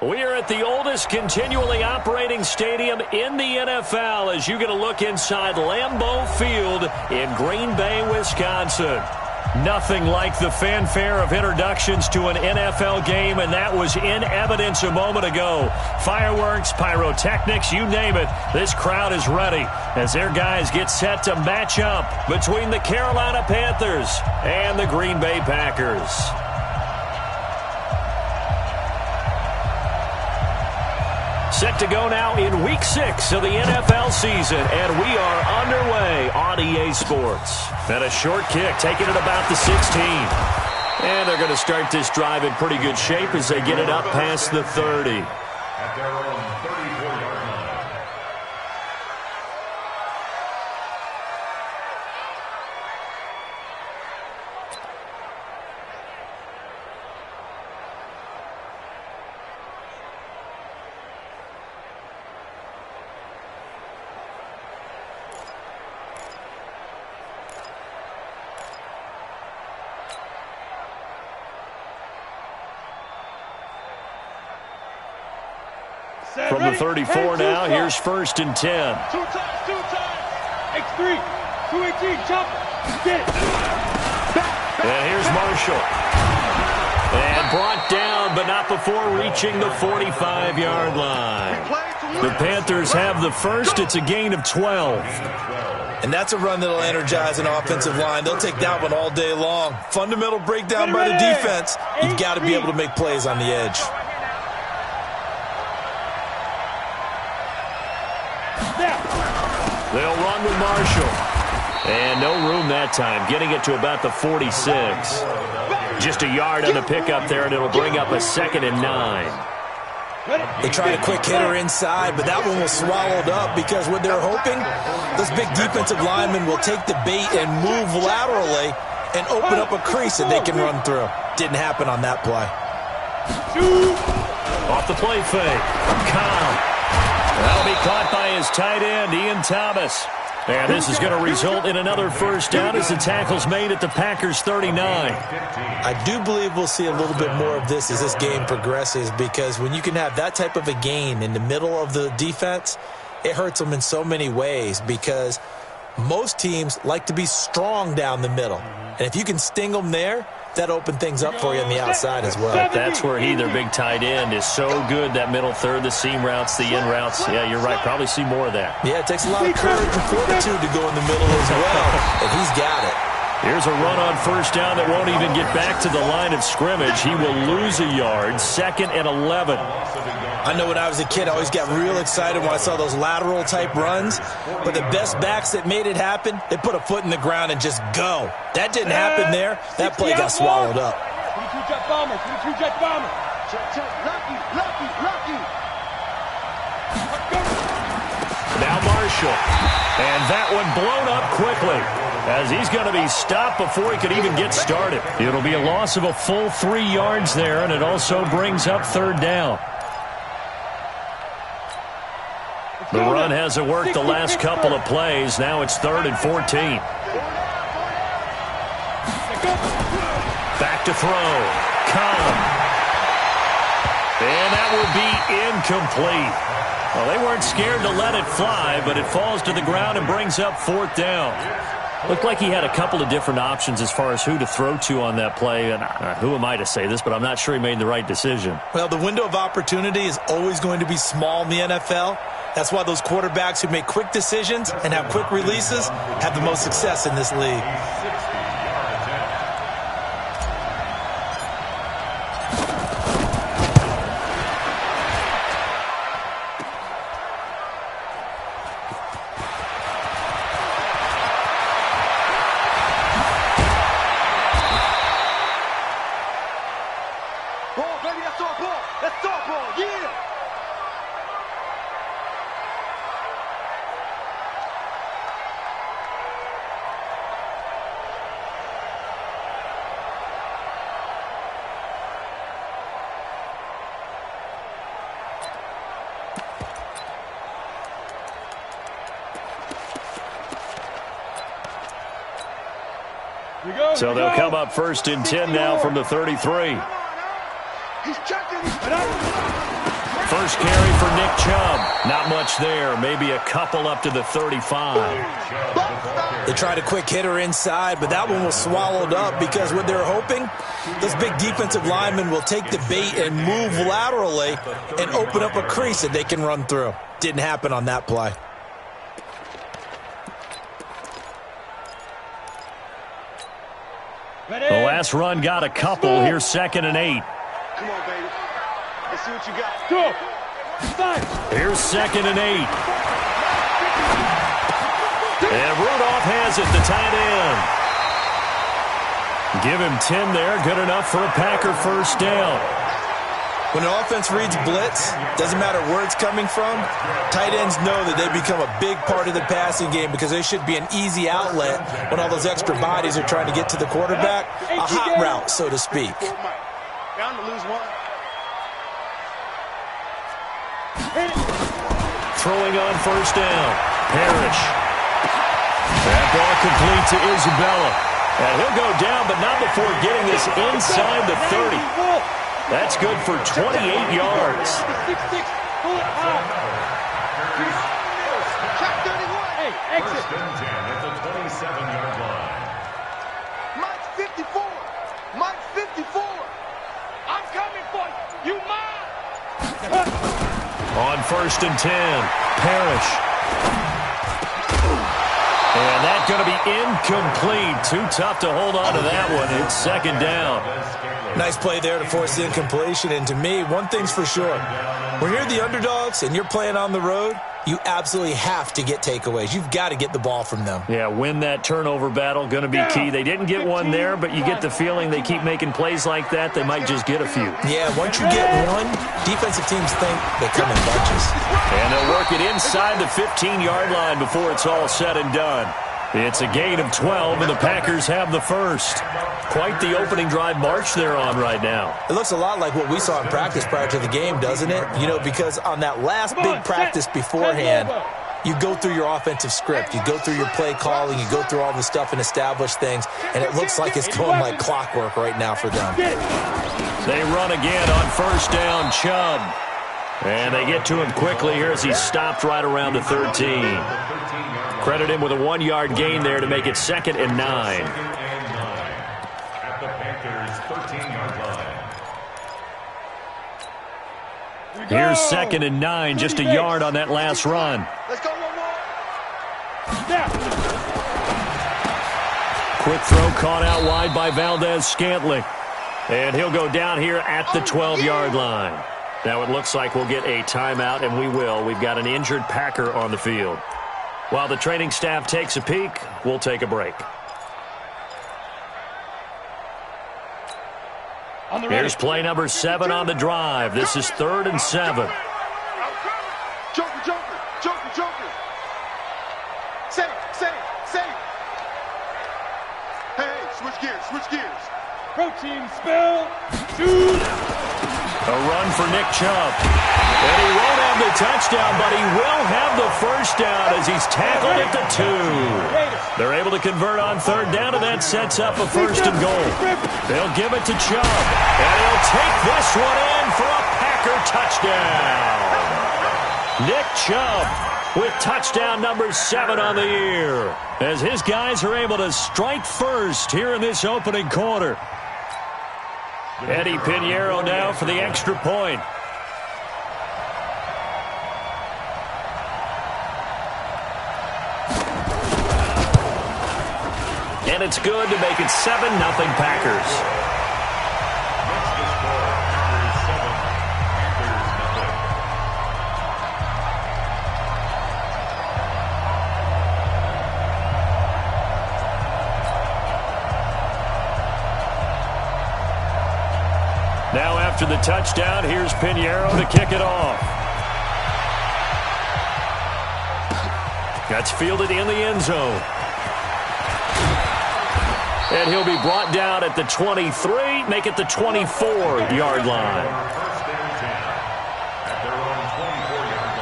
We are at the oldest continually operating stadium in the NFL as you get a look inside Lambeau Field in Green Bay, Wisconsin. Nothing like the fanfare of introductions to an NFL game, and that was in evidence a moment ago. Fireworks, pyrotechnics, you name it. This crowd is ready as their guys get set to match up between the Carolina Panthers and the Green Bay Packers. Set to go now in Week 6 of the NFL season, and we are underway on EA Sports. And a short kick, taking it about the 16. And they're going to start this drive in pretty good shape as they get it up past the 30. At their own 34-yard line. From the 34 now, here's 1st and 10. Two times. X3, 218, jump, get it. And here's Marshall. And brought down, but not before reaching the 45-yard line. The Panthers have the first. It's a gain of 12. And that's a run that'll energize an offensive line. They'll take that one all day long. Fundamental breakdown by the defense. You've got to be able to make plays on the edge. They'll run with Marshall. And no room that time, getting it to about the 46. Just a yard on the pickup there, and it'll bring up a 2nd and 9. They tried a quick hitter inside, but that one was swallowed up because what they're hoping, those big defensive linemen will take the bait and move laterally and open up a crease that they can run through. Didn't happen on that play. Off the play fake. Kyle. That'll be caught by his tight end, Ian Thomas. And this is going to result in another first down as the tackle's made at the Packers' 39. I do believe we'll see a little bit more of this as this game progresses, because when you can have that type of a gain in the middle of the defense, it hurts them in so many ways, because most teams like to be strong down the middle. And if you can sting them there, that open things up for you on the outside as well. That's where their big tight end, is so good, that middle third, the seam routes, the in routes. Yeah, you're right. Probably see more of that. Yeah, it takes a lot of courage and fortitude to go in the middle as well, and he's got it. Here's a run on first down that won't even get back to the line of scrimmage. He will lose a yard, 2nd and 11. I know when I was a kid, I always got real excited when I saw those lateral-type runs. But the best backs that made it happen, they put a foot in the ground and just go. That didn't happen there. That play got swallowed up. 22-jet bomber, 22-jet bomber. Check, lucky. Now Marshall. And that one blown up quickly, as he's going to be stopped before he could even get started. It'll be a loss of a full 3 yards there, and it also brings up 3rd down. The run hasn't worked the last couple of plays. Now it's 3rd and 14. Back to throw. Collins. And that will be incomplete. Well, they weren't scared to let it fly, but it falls to the ground and brings up 4th down. Looked like he had a couple of different options as far as who to throw to on that play. And who am I to say this, but I'm not sure he made the right decision. Well, the window of opportunity is always going to be small in the NFL. That's why those quarterbacks who make quick decisions and have quick releases have the most success in this league. Ball, baby, that's our ball. That's our ball, yeah. So they'll come up 1st and 10 now from the 33. He's First carry for Nick Chubb. Not much there. Maybe a couple up to the 35. They tried a quick hitter inside, but that one was swallowed up because what they're hoping, this big defensive lineman will take the bait and move laterally and open up a crease that they can run through. Didn't happen on that play. The last run got a couple. Here's 2nd and 8. Come on, baby. Let's see what you got. Go. Here's 2nd and 8. And Rudolph has it, the tight end. Give him 10 there. Good enough for a Packer first down. When an offense reads blitz, doesn't matter where it's coming from, tight ends know that they become a big part of the passing game because they should be an easy outlet when all those extra bodies are trying to get to the quarterback. A hot route, so to speak. Bound to lose one. Throwing on first down. Parrish. That ball complete to Isabella. And he'll go down, but not before getting this inside the 30. That's good for 28 yards. First and 10 at the 27-yard line. Mike's 54. Mike's 54. I'm coming for you. You mine. On first and 10, Parrish. And that's going to be incomplete. Too tough to hold on to that one. It's 2nd down. Nice play there to force the incompletion. And to me, one thing's for sure. When you're the underdogs and you're playing on the road, you absolutely have to get takeaways. You've got to get the ball from them. Yeah, win that turnover battle, going to be key. They didn't get one there, but you get the feeling they keep making plays like that, they might just get a few. Yeah, once you get one, defensive teams think they come in bunches. And they'll work it inside the 15-yard line before it's all said and done. It's a gain of 12, and the Packers have the first. Quite the opening drive march they're on right now. It looks a lot like what we saw in practice prior to the game, doesn't it? You know, because on that last big practice beforehand, you go through your offensive script. You go through your play calling. You go through all the stuff and establish things. And it looks like it's going like clockwork right now for them. They run again on first down, Chubb. And they get to him quickly here as he stopped right around the 13. Credit him with a 1-yard gain there to make it 2nd and 9. At the Panthers' 13-yard line. Here's 2nd and 9, just a yard on that last run. Let's go one more. Quick throw caught out wide by Valdez-Scantling. And he'll go down here at the 12-yard line. Now it looks like we'll get a timeout, and we will. We've got an injured Packer on the field. While the training staff takes a peek, we'll take a break. Here's play number 7 on the drive. This is 3rd and 7. Joker, Joker, Joker, Joker. Save. Hey, switch gears. Protein spill. Shoot. A run for Nick Chubb. And he won't have the touchdown, but he will have the first down as he's tackled at the 2. They're able to convert on 3rd down, and that sets up a 1st and goal. They'll give it to Chubb, and he'll take this one in for a Packer touchdown. Nick Chubb with touchdown number 7 on the year as his guys are able to strike first here in this opening quarter. Eddie Pinheiro now for the extra point. And it's good to make it 7-0 Packers. Now after the touchdown, here's Pinheiro to kick it off. That's fielded in the end zone. And he'll be brought down at the 23, make it the 24-yard line. First and 10 at their own 24-yard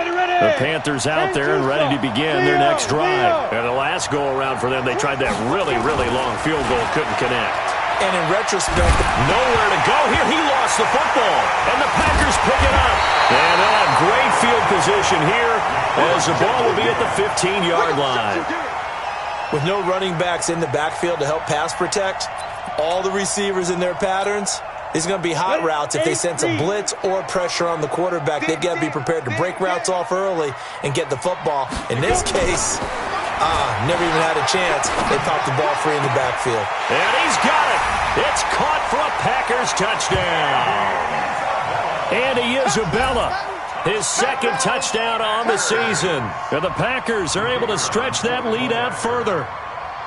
The Panthers out there and ready to begin their next drive. And the last go-around for them, they tried that really, really long field goal, couldn't connect. And in retrospect, nowhere to go here. He lost the football, and the Packers pick it up. And they'll have great field position here as the ball will be at the 15-yard line. With no running backs in the backfield to help pass protect, all the receivers in their patterns, it's going to be hot routes. If they sense a blitz or pressure on the quarterback, they've got to be prepared to break routes off early and get the football. In this case, never even had a chance. They popped the ball free in the backfield. And he's got it. It's caught for a Packers touchdown. Andy Isabella, his second touchdown on the season. And the Packers are able to stretch that lead out further.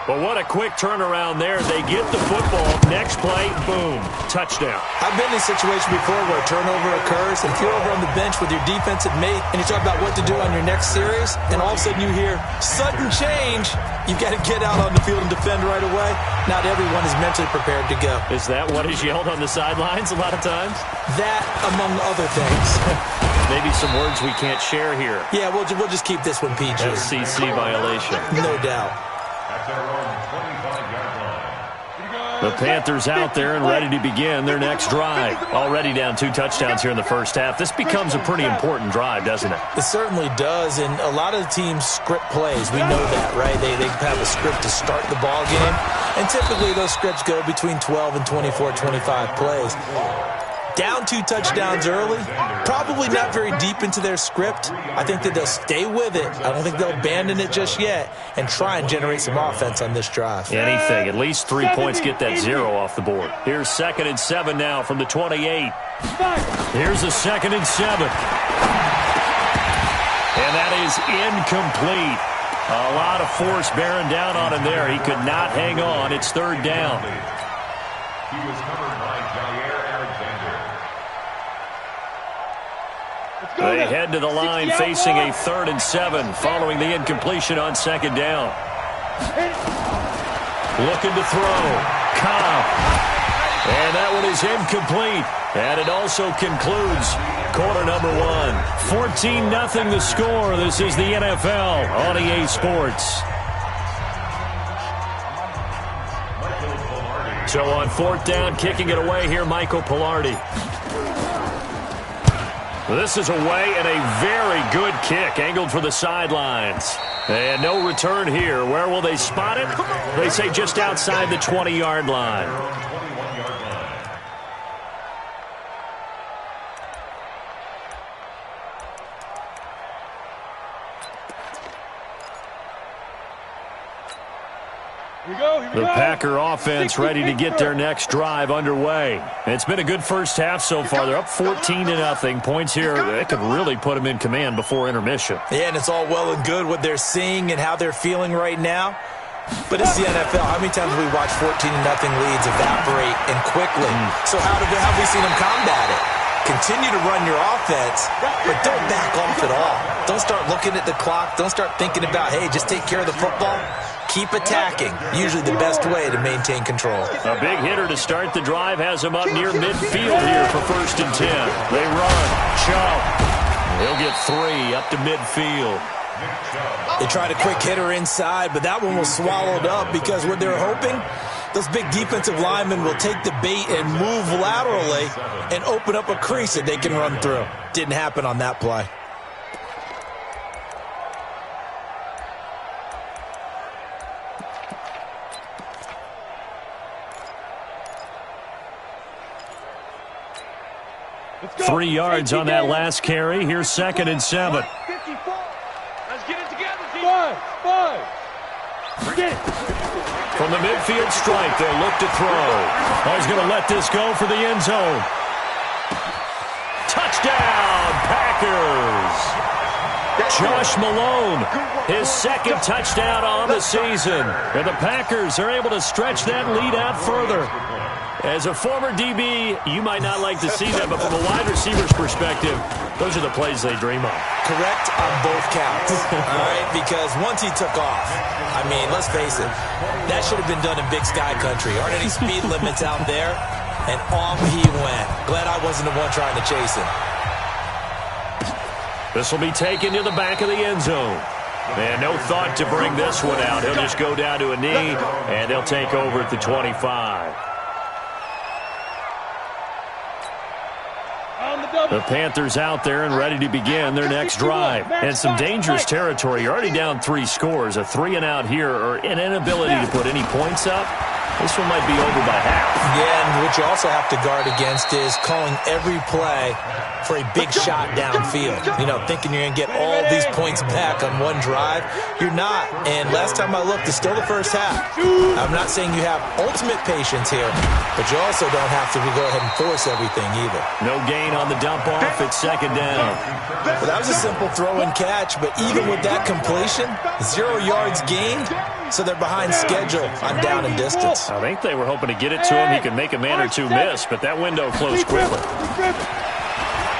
But what a quick turnaround there. They get the football. Next play, boom, touchdown. I've been in a situation before where a turnover occurs, and if you're over on the bench with your defensive mate and you talk about what to do on your next series, and all of a sudden you hear sudden change, you've got to get out on the field and defend right away. Not everyone is mentally prepared to go. Is that what is yelled on the sidelines a lot of times? That, among other things. Maybe some words we can't share here. Yeah, we'll just keep this one PG. FCC violation. No doubt. The Panthers out there and ready to begin their next drive. Already down 2 touchdowns here in the first half. This becomes a pretty important drive, doesn't it? It certainly does, and a lot of the teams script plays. We know that, right? They have a script to start the ball game, and typically those scripts go between 12 and 24, 25 plays. Down 2 touchdowns early, probably not very deep into their script. I think that they'll stay with it. I don't think they'll abandon it just yet and try and generate some offense on this drive. Anything. At least 3 points get that 0 off the board. Here's 2nd and 7 now from the 28. Here's a 2nd and 7. And that is incomplete. A lot of force bearing down on him there. He could not hang on. It's 3rd down. He was covered by Jair Alexander. They head to the line facing a 3rd and 7 following the incompletion on 2nd down. Looking to throw. Cobb. And that one is incomplete. And it also concludes quarter number 1. 14-0 the score. This is the NFL on EA Sports. So on 4th down, kicking it away here, Michael Pilardi. This is away and a very good kick, angled for the sidelines. And no return here. Where will they spot it? They say just outside the 20-yard line. 'Here we go. The Packer offense ready to get their next drive underway. It's been a good first half so far. They're up 14-0. Points here, they could really put them in command before intermission. Yeah, and it's all well and good what they're seeing and how they're feeling right now. But it's the NFL. How many times have we watched 14-0 leads evaporate and quickly? So how have we seen them combat it? Continue to run your offense, but don't back off at all. Don't start looking at the clock. Don't start thinking about, hey, just take care of the football. Keep attacking. Usually the best way to maintain control. A big hitter to start the drive has him up near midfield here for 1st and 10. They run. Chubb. He'll get 3 up to midfield. They tried a quick hitter inside, but that one was swallowed up because what they're hoping, those big defensive linemen will take the bait and move laterally and open up a crease that they can run through. Didn't happen on that play. Let's go. 3 yards on that last carry. Here's 2nd and 7. 54. Let's get it together, team. 5. Get it. From the midfield strike, they'll look to throw. He's going to let this go for the end zone. Touchdown, Packers! Josh Malone, his 2nd touchdown on the season. And the Packers are able to stretch that lead out further. As a former DB, you might not like to see that, but from a wide receiver's perspective, those are the plays they dream of. Correct on both counts, all right? Because once he took off, I mean, let's face it, that should have been done in Big Sky Country. Aren't any speed limits out there? And off he went. Glad I wasn't the one trying to chase him. This will be taken to the back of the end zone. And no thought to bring this one out. He'll just go down to a knee, and they'll take over at the 25. The Panthers out there and ready to begin their next drive. And some dangerous territory. You're already down 3 scores. A 3-and-out here or an inability to put any points up. This one might be over by half. Yeah, and what you also have to guard against is calling every play for a big shot downfield. You know, thinking you're going to get all these points back on one drive. You're not. And last time I looked, it's still the first half. I'm not saying you have ultimate patience here, but you also don't have to go ahead and force everything either. No gain on the dump off. It's 2nd down. Well, that was a simple throw and catch, but even with that completion, 0 yards gained, so they're behind schedule on down and distance. I think they were hoping to get it to him. He could make a man or two miss, but that window closed quickly.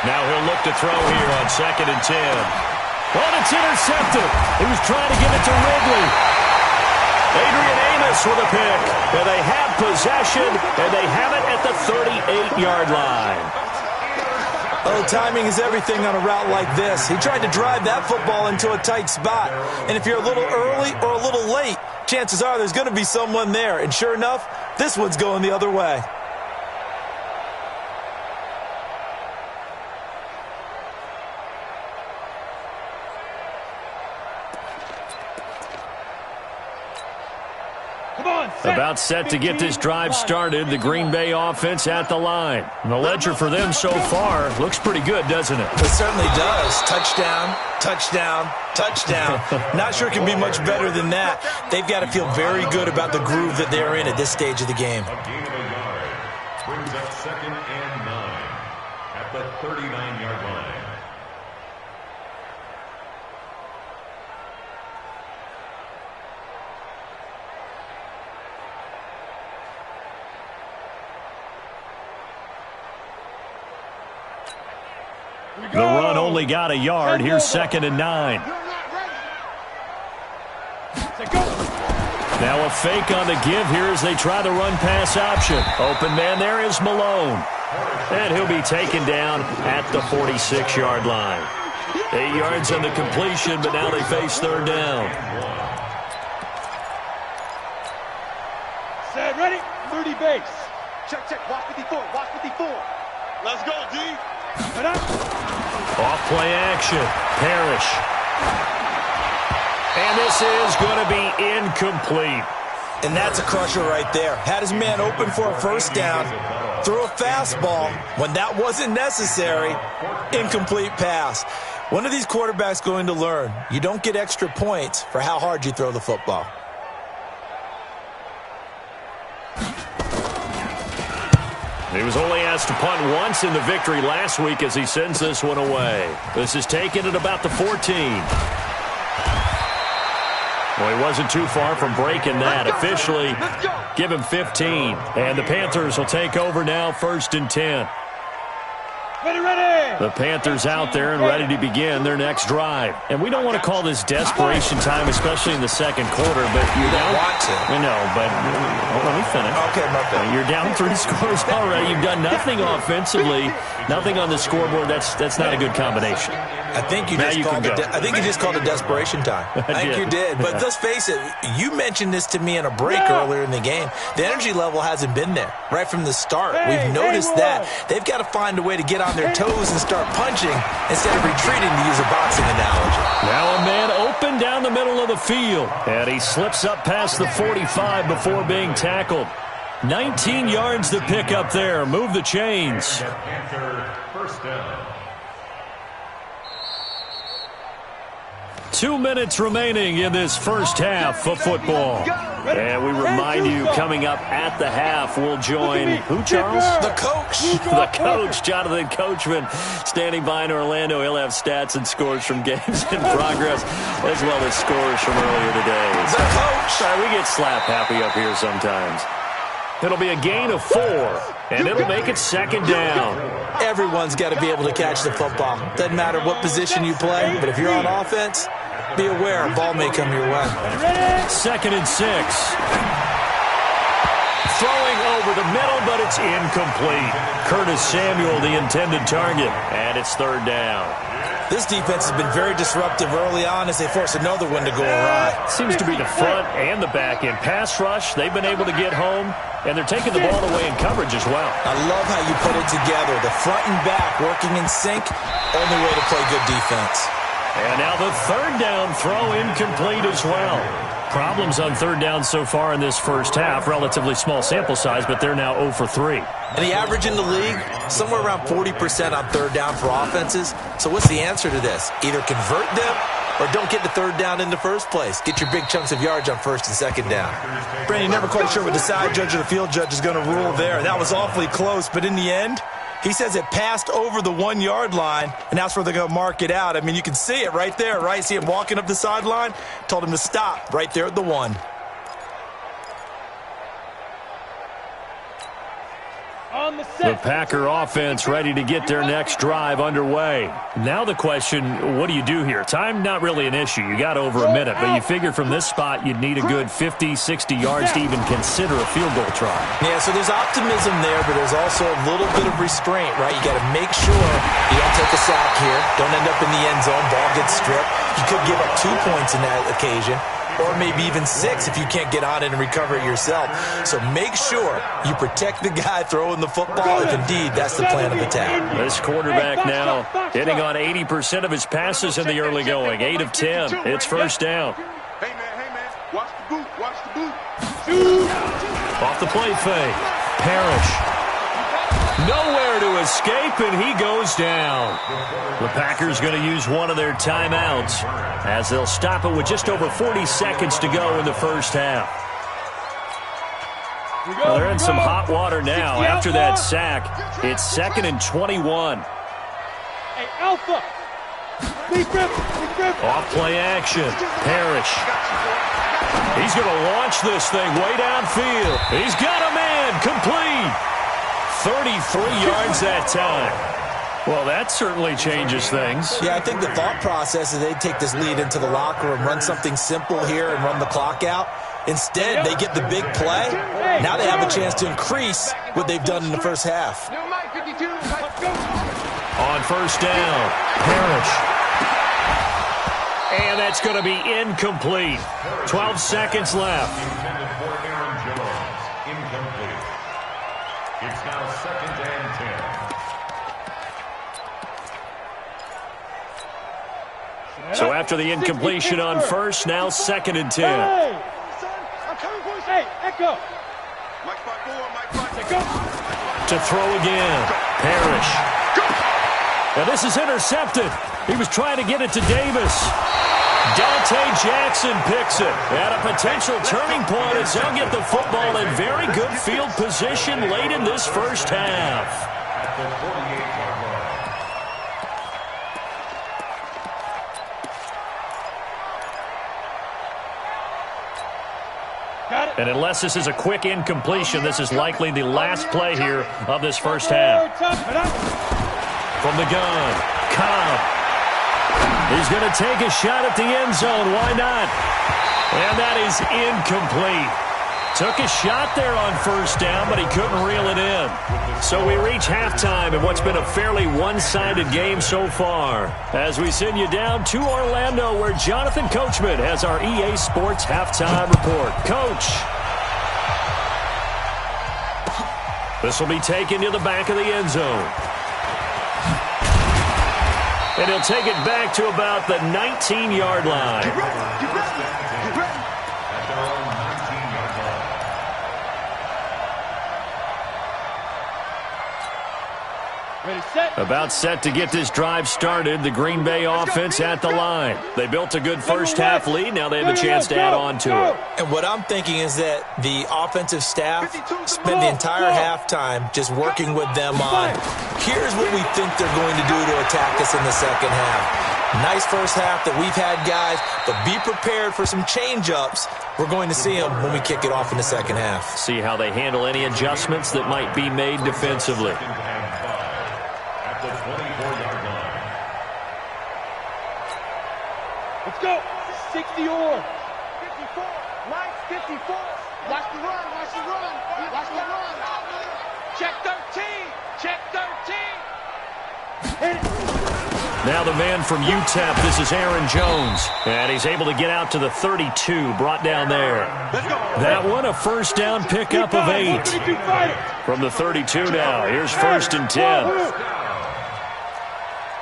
Now he'll look to throw here on 2nd and 10. Oh, it's intercepted. He was trying to give it to Ridley. Adrian Amos with a pick. And they have possession, and they have it at the 38-yard line. Oh, timing is everything on a route like this. He tried to drive that football into a tight spot. And if you're a little early or a little late, chances are there's going to be someone there. And sure enough, this one's going the other way. About set to get this drive started, the Green Bay offense at the line. And the ledger for them so far looks pretty good, doesn't it? It certainly does. Touchdown, touchdown, touchdown. Not sure it can be much better than that. They've got to feel very good about the groove that they're in at this stage of the game. A gain of a yard brings up 2nd and 9 at the 39-yard line. The run only got a yard. Here's 2nd and 9. Now a fake on the give here as they try the run-pass option. Open man there is Malone. And he'll be taken down at the 46-yard line. 8 yards on the completion, but now they face 3rd down. Set, ready? 30 base. Check, check. Watch 54. Watch 54. Let's go, D. Off play action. Parrish. And this is going to be incomplete. And that's a crusher right there. Had his man open for a 1st down. Threw a fastball when that wasn't necessary. Incomplete pass. One of these quarterbacks going to learn. You don't get extra points for how hard you throw the football. He was only asked to punt once in the victory last week as he sends this one away. This is taken at about the 14. Well, he wasn't too far from breaking that. Officially, give him 15. And the Panthers will take over now, 1st and 10. Ready. The Panthers out there and ready to begin their next drive. And we don't want to call this desperation time, especially in the 2nd quarter, but you don't want to. I know, but let me finish. Okay, my bad. You're down 3 scores already. You've done nothing offensively, nothing on the scoreboard. That's not a good combination. I think you just called it desperation time. I think you did. But let's face it, you mentioned this to me in a break earlier in the game. The energy level hasn't been there right from the start. We've noticed that. They've got to find a way to get on their toes and start punching instead of retreating, to use a boxing analogy. Now a man open down the middle of the field. And he slips up past the 45 before being tackled. 19 yards to pick up there. Move the chains. Panther 1st down. 2 minutes remaining in this first half of football. And we remind you, coming up at the half, we'll join who, Charles? The coach. The coach, Jonathan Coachman, standing by in Orlando. He'll have stats and scores from games in progress, as well as scores from earlier today. The coach. Sorry, we get slap happy up here sometimes. It'll be a gain of 4, and it'll make it 2nd down. Everyone's got to be able to catch the football. Doesn't matter what position you play, but if you're on offense, be aware a ball may come your way. 2nd and 6. Throwing over the middle, but it's incomplete. Curtis Samuel, the intended target, and it's 3rd down. This defense has been very disruptive early on as they force another one to go awry. Seems to be the front and the back end. Pass rush, they've been able to get home, and they're taking the ball away in coverage as well. I love how you put it together. The front and back working in sync, only way to play good defense. And now the third down throw incomplete as well. Problems on third down so far in this first half. Relatively small sample size, but they're now 0 for 3. And the average in the league, somewhere around 40% on third down for offenses. So what's the answer to this? Either convert them or don't get the third down in the first place. Get your big chunks of yards on first and second down. Brandon, never quite sure what the side judge or the field judge is going to rule there. That was awfully close, but in the end, he says it passed over the 1 yard line, and that's where they're going to mark it out. I mean, you can see it right there, right? See him walking up the sideline? Told him to stop right there at the 1. The Packer offense ready to get their next drive underway. Now the question, what do you do here? Time not really an issue. You got over a minute, but you figure from this spot you'd need a good 50, 60 yards to even consider a field goal try. Yeah, so there's optimism there, but there's also a little bit of restraint, right? You got to make sure you don't take a sack here. Don't end up in the end zone. Ball gets stripped. You could give up 2 points in that occasion, or maybe even 6 if you can't get on it and recover it yourself. So make sure you protect the guy throwing the football if indeed that's the plan of attack. This quarterback now hitting on 80% of his passes in the early going. 8 of 10. It's first down. Hey, man, watch the boot, watch the boot. Off the play fake. Parrish. Nowhere to escape, and he goes down. The Packers going to use one of their timeouts as they'll stop it with just over 40 seconds to go in the first half. Well, they're in some hot water now. After that sack, it's 2nd and 21. Hey, Alpha! Off play action. Parrish. He's going to launch this thing way downfield. He's got a man. Complete. 33 yards that time. Well, that certainly changes things. Yeah, I think the thought process is they take this lead into the locker room, run something simple here and run the clock out. Instead, they get the big play. Now they have a chance to increase what they've done in the first half. On first down, Parrish. And that's going to be incomplete. 12 seconds left. It's now 2nd and 10. So after the incompletion on first, now 2nd and 10. Hey, Echo. To throw again, Parrish. Now this is intercepted. He was trying to get it to Davis. Dante Jackson picks it at a potential turning point as they'll get the football in very good field position late in this first half. At the 48-yard line. And unless this is a quick incompletion, this is likely the last play here of this first half. From the gun, Cobb. He's going to take a shot at the end zone. Why not? And that is incomplete. Took a shot there on first down, but he couldn't reel it in. So we reach halftime in what's been a fairly one-sided game so far. As we send you down to Orlando, where Jonathan Coachman has our EA Sports Halftime Report. Coach. This will be taken to the back of the end zone. And he'll take it back to about the 19-yard line. Get ready. At their own 19-yard line. Ready, set. About set to get this drive started. The Green Bay offense at the line. They built a good first half lead. Now they have a chance to add on to it. And what I'm thinking is that the offensive staff spent the entire halftime just working with them on, here's what we think they're going to do to attack us in the second half. Nice first half that we've had, guys, but be prepared for some change-ups. We're going to see them when we kick it off in the second half. See how they handle any adjustments that might be made defensively. At the 24-yard line. Let's go. 60 or. 54. Mike, 54. Watch the run. Check 13. Hit it. Now the man from UTEP, this is Aaron Jones. And he's able to get out to the 32, brought down there. That one, a first down pickup of 8. From the 32 now, here's 1st and 10.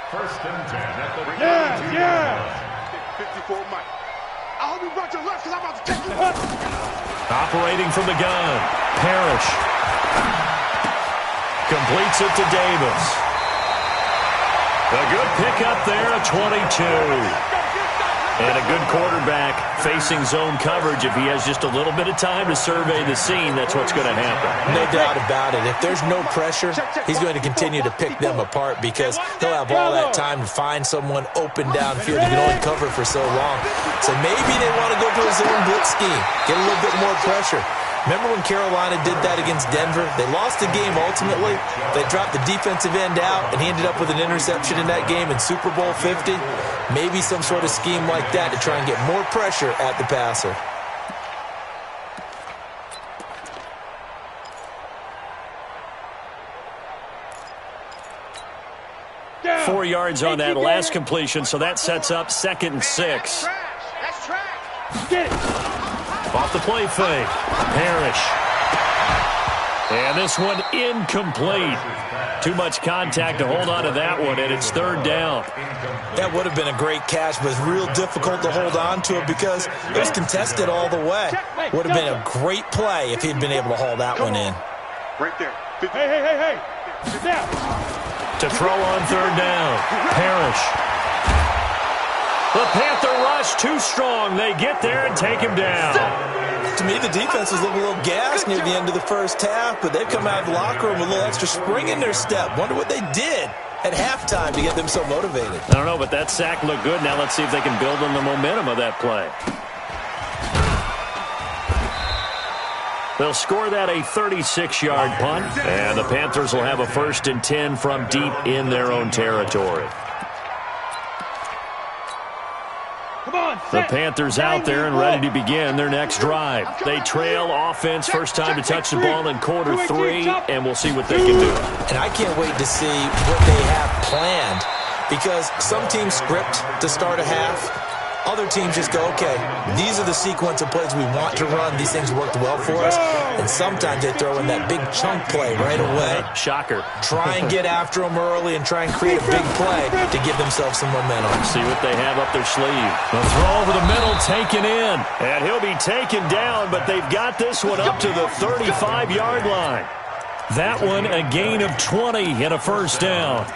1st and 10 at the 32. Yeah. 54 Mike. I hope you brought your left because I'm about to take you up. Operating from the gun, Parrish. Completes it to Davis. A good pickup there, a 22. And a good quarterback facing zone coverage. If he has just a little bit of time to survey the scene, that's what's going to happen. No doubt about it. If there's no pressure, he's going to continue to pick them apart because he'll have all that time to find someone open downfield. He can only cover for so long. So maybe they want to go to a zone blitz scheme, get a little bit more pressure. Remember when Carolina did that against Denver? They lost the game ultimately. They dropped the defensive end out, and he ended up with an interception in that game in Super Bowl 50. Maybe some sort of scheme like that to try and get more pressure at the passer. Yeah. 4 yards on that last completion, so that sets up 2nd and 6. That's trash. Get it. Off the play fake, Parrish. And this one incomplete. Too much contact to hold on to that one, and it's 3rd down. That would have been a great catch, but it's real difficult to hold on to it because it was contested all the way. Would have been a great play if he'd been able to haul that one in. Right there. Hey. Sit down. To throw on 3rd down, Parrish. The Panther rush too strong. They get there and take him down. To me, the defense was looking a little gassed near the end of the first half, but they've come out of the locker room with a little extra spring in their step. Wonder what they did at halftime to get them so motivated. I don't know, but that sack looked good. Now let's see if they can build on the momentum of that play. They'll score that a 36-yard punt, and the Panthers will have a 1st and 10 from deep in their own territory. The Panthers out there and ready to begin their next drive. They trail offense, first time to touch the ball in quarter 3, and we'll see what they can do. And I can't wait to see what they have planned because some teams script to start a half. Other teams just go, okay, these are the sequence of plays we want to run. These things worked well for us. And sometimes they throw in that big chunk play right away. Shocker. Try and get after them early and try and create a big play to give themselves some momentum. See what they have up their sleeve. The throw over the middle taken in. And he'll be taken down, but they've got this one up to the 35-yard line. That one a gain of 20 and a 1st down.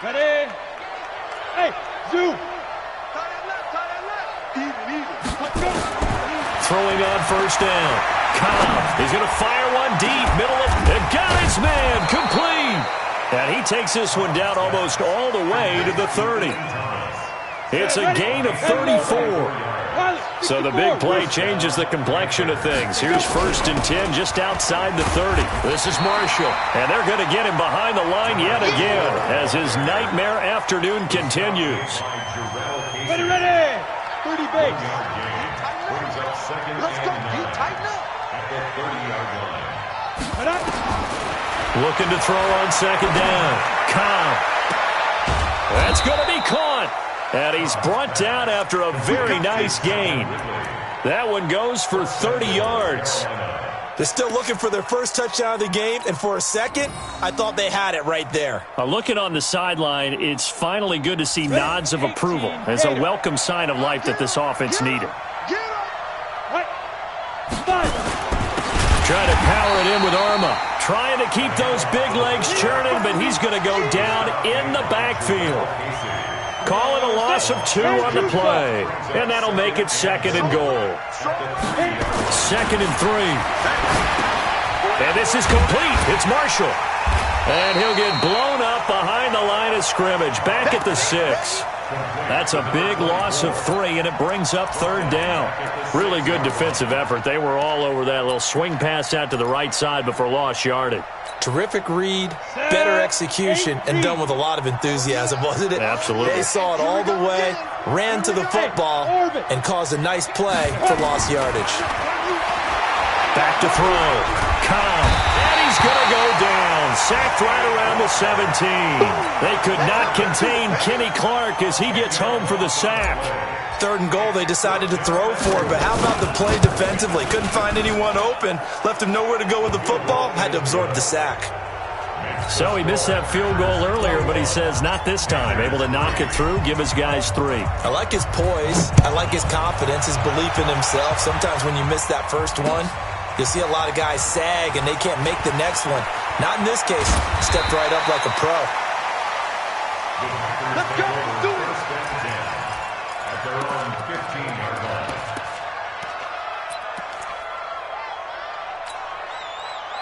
Ready? Hey, zoom. Throwing on 1st down. Cobb is going to fire one deep, middle of, and got his man, complete. And he takes this one down almost all the way to the 30. It's a gain of 34. So the big play changes the complexion of things. Here's 1st and 10 just outside the 30. This is Marshall, and they're going to get him behind the line yet again as his nightmare afternoon continues. Ready. 30 base. Let's go. Pete, tighten up. At the 30-yard line. Looking to throw on 2nd down. Cobb. That's going to be caught. And he's brought down after a very nice gain. That one goes for 30 yards. They're still looking for their first touchdown of the game, and for a second, I thought they had it right there. Looking on the sideline, it's finally good to see nods of approval as a welcome sign of life that this offense needed. Trying to power it in with Arma. Trying to keep those big legs churning, but he's going to go down in the backfield. Calling a loss of 2 on the play. And that'll make it 2nd and goal. 2nd and 3. And this is complete. It's Marshall. And he'll get blown up behind the line of scrimmage. Back at the 6. That's a big loss of 3, and it brings up 3rd down. Really good defensive effort. They were all over that little swing pass out to the right side before lost yardage. Terrific read, better execution, and done with a lot of enthusiasm, wasn't it? Absolutely. They saw it all the way, ran to the football, and caused a nice play for lost yardage. Back to throw. Cobb. And he's going to go down. sacked right around the 17. They could not contain Kenny Clark as he gets home for the sack. 3rd and goal, they decided to throw for it, but how about the play defensively? Couldn't find anyone open, left him nowhere to go with the football, had to absorb the sack. So he missed that field goal earlier, but he says not this time. Able to knock it through, give his guys 3. I like his poise. I like his confidence, his belief in himself. Sometimes when you miss that first one, you'll see a lot of guys sag and they can't make the next one. Not in this case. Stepped right up like a pro. Let's go. Do it. At their own 15-yard line.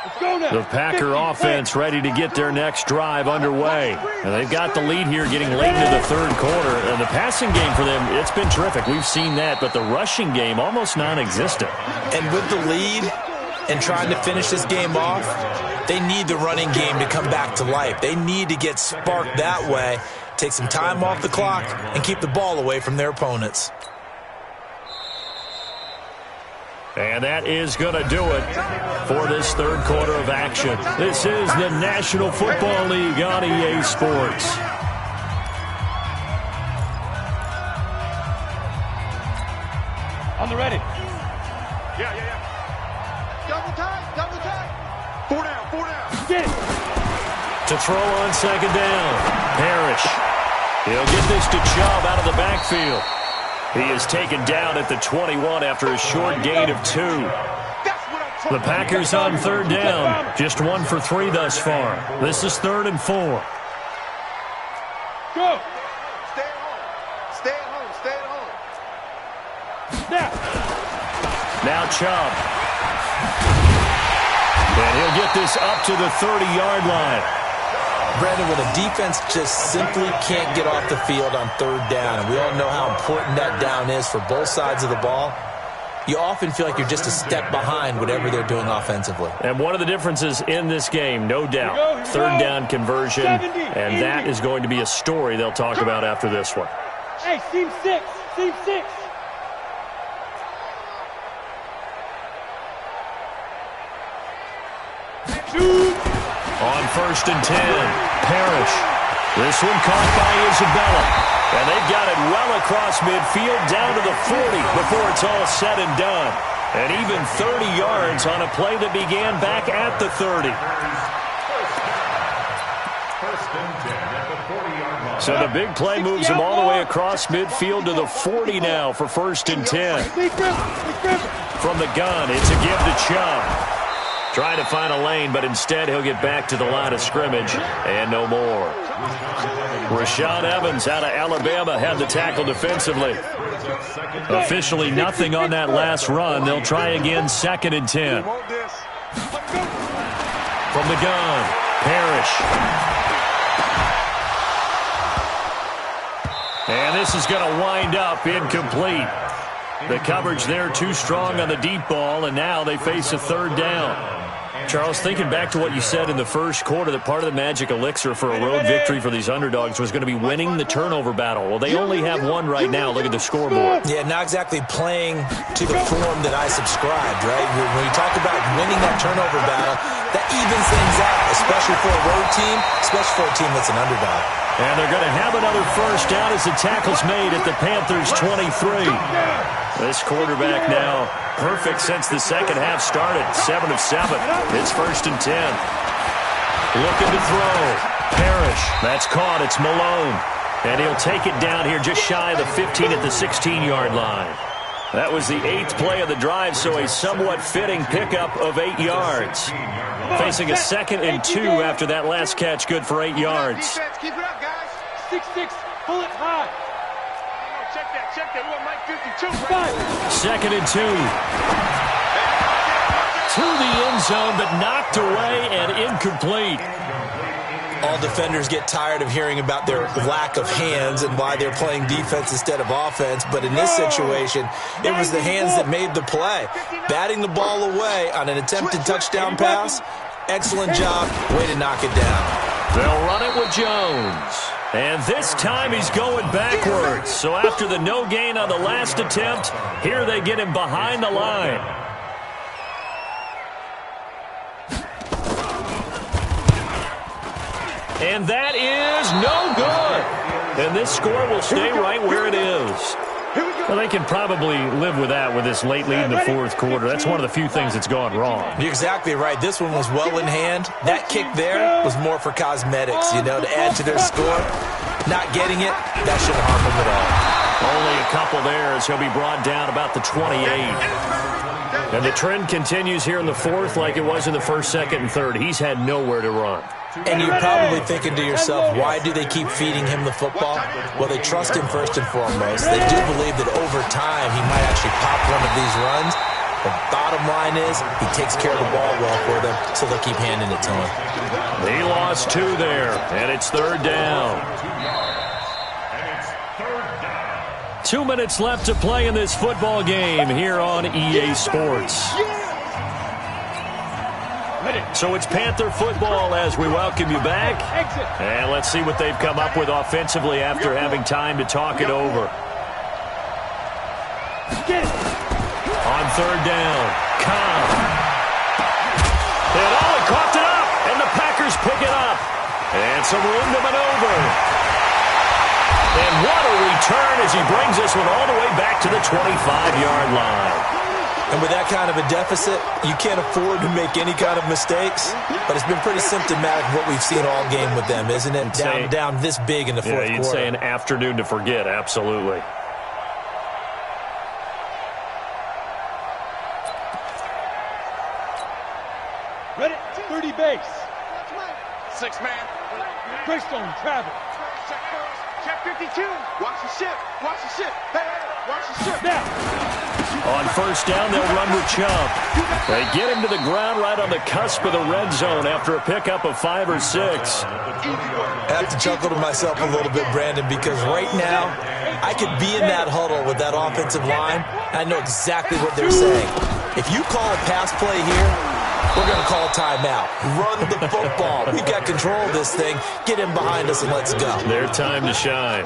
Let's go now. The Packer offense ready to get their next drive underway. And they've got the lead here getting late into the 3rd quarter. And the passing game for them, it's been terrific. We've seen that. But the rushing game, almost non-existent. And with the lead and trying to finish this game off, they need the running game to come back to life. They need to get sparked that way, take some time off the clock, and keep the ball away from their opponents. And that is going to do it for this 3rd quarter of action. This is the National Football League on EA Sports. On the ready. Yeah. Double time. 4 down. Get it. To throw on 2nd down. Parrish. He'll get this to Chubb out of the backfield. He is taken down at the 21 after a short gain of 2. The Packers on 3rd down. Just 1 for 3 thus far. This is 3rd and 4. Go. Stay at home. Now. Now Chubb. And he'll get this up to the 30-yard line. Brandon, when a defense just simply can't get off the field on 3rd down, and we all know how important that down is for both sides of the ball, you often feel like you're just a step behind whatever they're doing offensively. And one of the differences in this game, no doubt, 3rd down conversion, and that is going to be a story they'll talk about after this one. Hey, team 6. Shoot. On 1st and 10, Parrish. This one caught by Isabella. And they've got it well across midfield down to the 40 before it's all said and done. And even 30 yards on a play that began back at the 30. So the big play moves them all the way across midfield to the 40 now for 1st and 10. From the gun, it's a give to Chubb. Trying to find a lane, but instead he'll get back to the line of scrimmage and no more. Rashaan Evans out of Alabama had the tackle defensively. Officially nothing on that last run. They'll try again 2nd and 10. From the gun, Parrish. And this is going to wind up incomplete. The coverage there too strong on the deep ball, and now they face a 3rd down. Charles, thinking back to what you said in the 1st quarter, that part of the magic elixir for a road victory for these underdogs was going to be winning the turnover battle. Well, they only have 1 right now. Look at the scoreboard. Yeah, not exactly playing to the form that I subscribed, right? When you talk about winning that turnover battle, that evens things out, especially for a road team, especially for a team that's an underdog. And they're going to have another 1st down as the tackle's made at the Panthers' 23. This quarterback now perfect since the 2nd half started. 7 of 7. It's 1st and 10. Looking to throw. Parrish. That's caught. It's Malone. And he'll take it down here just shy of the 15 at the 16-yard line. That was the 8th play of the drive, so a somewhat fitting pickup of 8 yards. Facing a 2nd and 2 after that last catch, good for 8 yards. Keep it up, guys. 6-6. Pull it high. Check that. We want Mike 52. 2nd and 2. To the end zone, but knocked away and incomplete. All defenders get tired of hearing about their lack of hands and why they're playing defense instead of offense. But in this situation, it was the hands that made the play. Batting the ball away on an attempted touchdown pass. Excellent job. Way to knock it down. They'll run it with Jones. And this time he's going backwards. So after the no gain on the last attempt, here they get him behind the line. And that is no good. And this score will stay right where it is. Well, they can probably live with that with this late lead in the fourth quarter. That's one of the few things that's gone wrong. You're exactly right. This one was well in hand. That kick there was more for cosmetics, to add to their score. Not getting it, that shouldn't harm them at all. Only a couple there as he'll be brought down about the 28. And the trend continues here in the fourth like it was in the first, second, and third. He's had nowhere to run. And you're probably thinking to yourself, why do they keep feeding him the football? Well, they trust him first and foremost. They do believe that over time he might actually pop one of these runs. The bottom line is he takes care of the ball well for them, so they'll keep handing it to him. He lost 2 there, and it's third down. 2 minutes left to play in this football game here on EA Sports. So it's Panther football as we welcome you back. And let's see what they've come up with offensively after having time to talk it over. On third down, Cobb. And he coughed it up, and the Packers pick it up. And some room to maneuver. And what a return as he brings this one all the way back to the 25-yard line. And with that kind of a deficit, you can't afford to make any kind of mistakes. But it's been pretty symptomatic of what we've seen all game with them, isn't it? Down this big in the fourth quarter. You'd say an afternoon to forget, absolutely. Ready? 30 base. 6-man. Greystone, travel. Check 52. Watch the ship. Watch the ship. Hey, watch the ship. Now. On first down, they'll run with Chubb. They get him to the ground right on the cusp of the red zone after a pickup of 5 or 6. I have to chuckle to myself a little bit, Brandon, because right now I could be in that huddle with that offensive line. I know exactly what they're saying. If you call a pass play here, we're going to call timeout. Run the football. We've got control of this thing. Get in behind us and let's go. Their time to shine.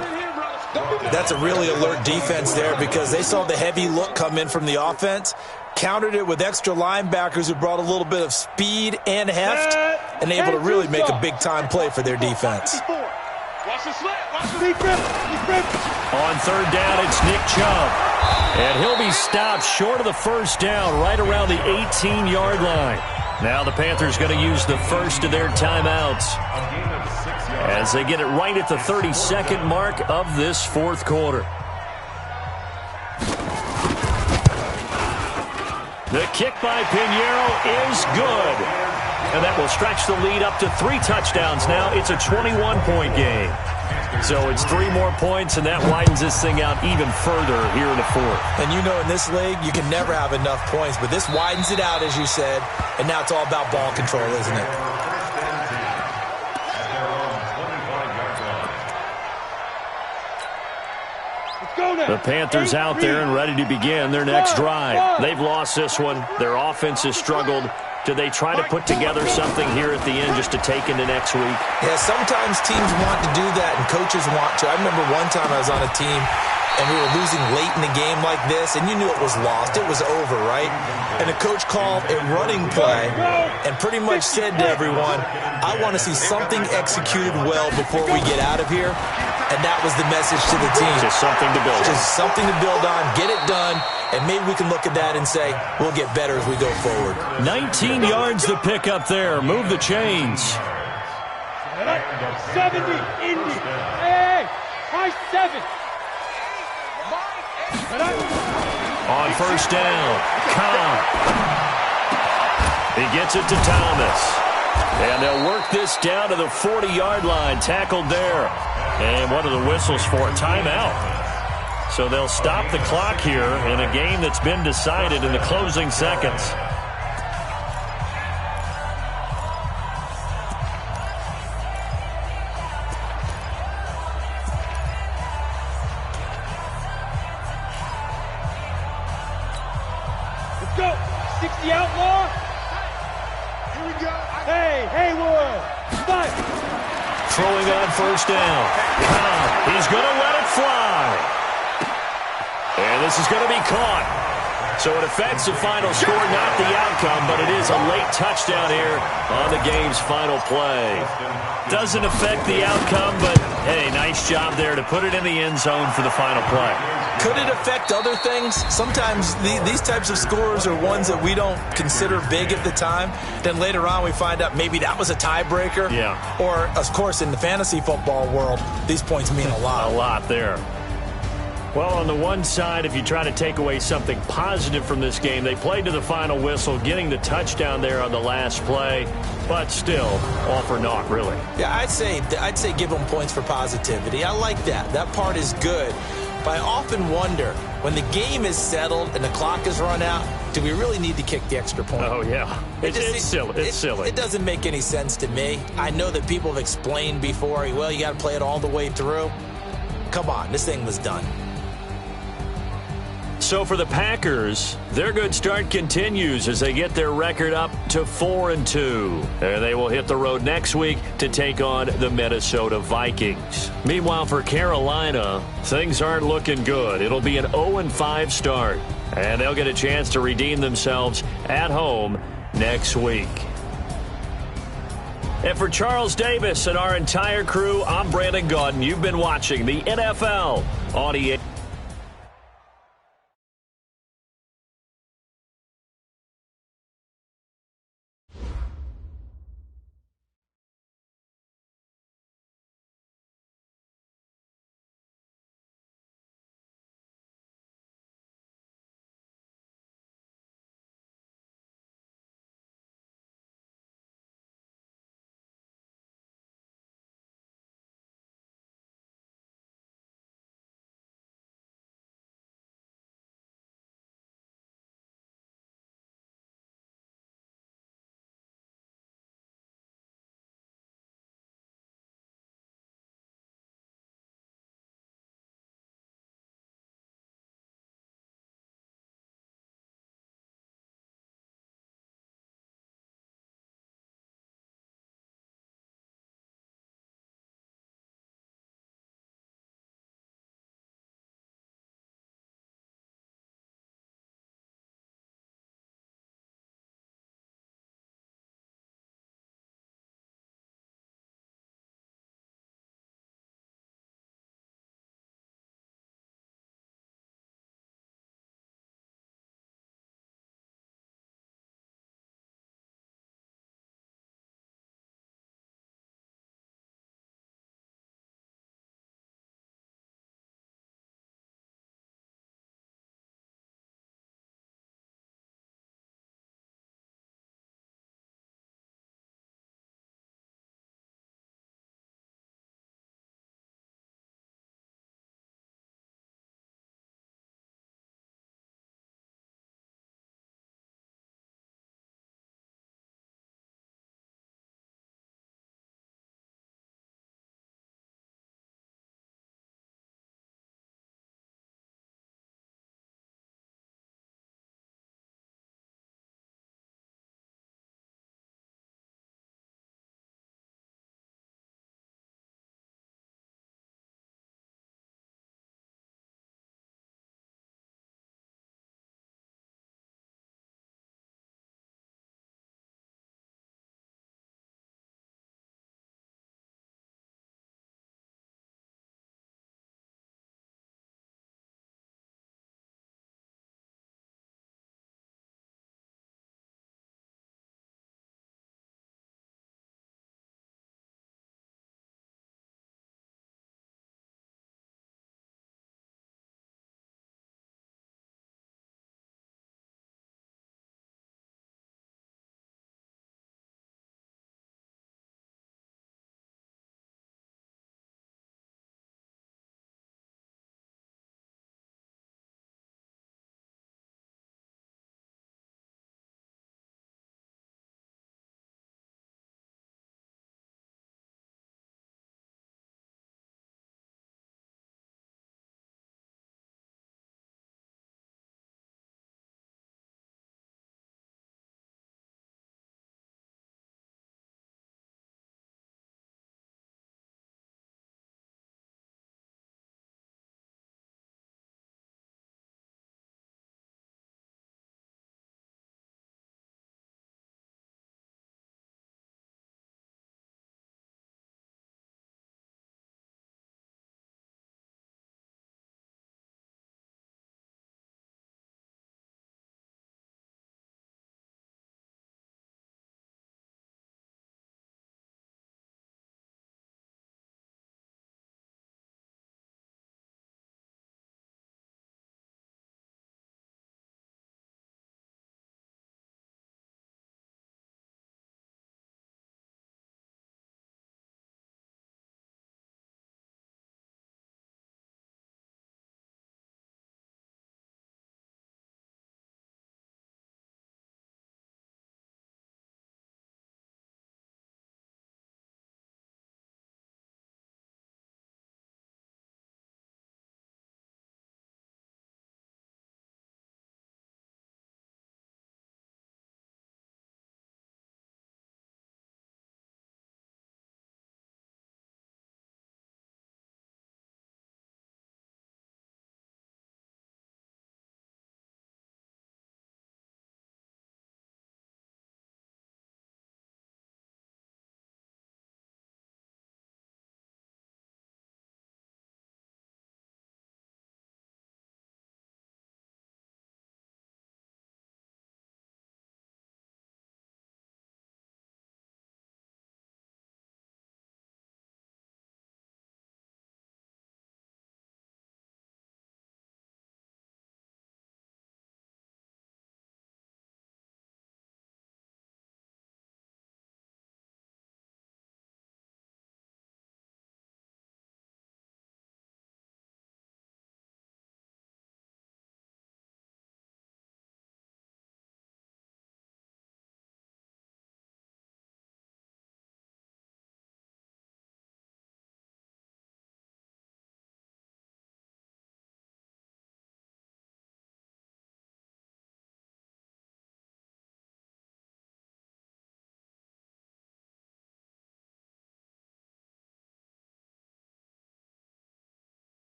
That's a really alert defense there because they saw the heavy look come in from the offense, countered it with extra linebackers who brought a little bit of speed and heft, and able to really make a big-time play for their defense. Watch the slant. Watch the On third down, it's Nick Chubb. And he'll be stopped short of the first down right around the 18-yard line. Now the Panthers going to use the first of their timeouts as they get it right at the 32nd mark of this fourth quarter. The kick by Pinheiro is good. And that will stretch the lead up to 3 touchdowns now. It's a 21-point game. So it's 3 more points, and that widens this thing out even further here in the fourth. And you know in this league, you can never have enough points, but this widens it out, as you said, and now it's all about ball control, isn't it? The Panthers out there and ready to begin their next drive. They've lost this one. Their offense has struggled. Do they try to put together something here at the end just to take into next week? Yeah, sometimes teams want to do that and coaches want to. I remember one time I was on a team and we were losing late in the game like this, and you knew it was lost. It was over, right? And the coach called a running play and pretty much said to everyone, I want to see something executed well before we get out of here. And that was the message to the team. Just something to build on. Just something to build on, get it done, and maybe we can look at that and say, we'll get better as we go forward. 19 yards to pick up there. Move the chains. 70, Indy. Hey, high 7. On first down, Cobb. He gets it to Thomas. And they'll work this down to the 40-yard line. Tackled there. And what are the whistles for? Timeout. So they'll stop the clock here in a game that's been decided in the closing seconds. Let's go. 60 outlaw. Here we go. Hey, Haywood. Fight. Throwing on first down. Cobb, he's going to let it fly. And this is going to be caught. So it affects the final score, not the outcome, but it is a late touchdown here on the game's final play. Doesn't affect the outcome, but, hey, nice job there to put it in the end zone for the final play. Could it affect other things? Sometimes these types of scores are ones that we don't consider big at the time. Then later on we find out maybe that was a tiebreaker. Yeah. Or, of course, in the fantasy football world, these points mean a lot. A lot there. Well, on the one side, if you try to take away something positive from this game, they played to the final whistle, getting the touchdown there on the last play, but still, all for naught, really. Yeah, I'd say give them points for positivity. I like that. That part is good. But I often wonder, when the game is settled and the clock is run out, do we really need to kick the extra point? Oh, yeah. It's silly. It's silly. It doesn't make any sense to me. I know that people have explained before, well, you got to play it all the way through. Come on, this thing was done. So for the Packers, their good start continues as they get their record up to 4-2. And they will hit the road next week to take on the Minnesota Vikings. Meanwhile, for Carolina, things aren't looking good. It'll be an 0-5 start. And they'll get a chance to redeem themselves at home next week. And for Charles Davis and our entire crew, I'm Brandon Gaudin. You've been watching the NFL on EA.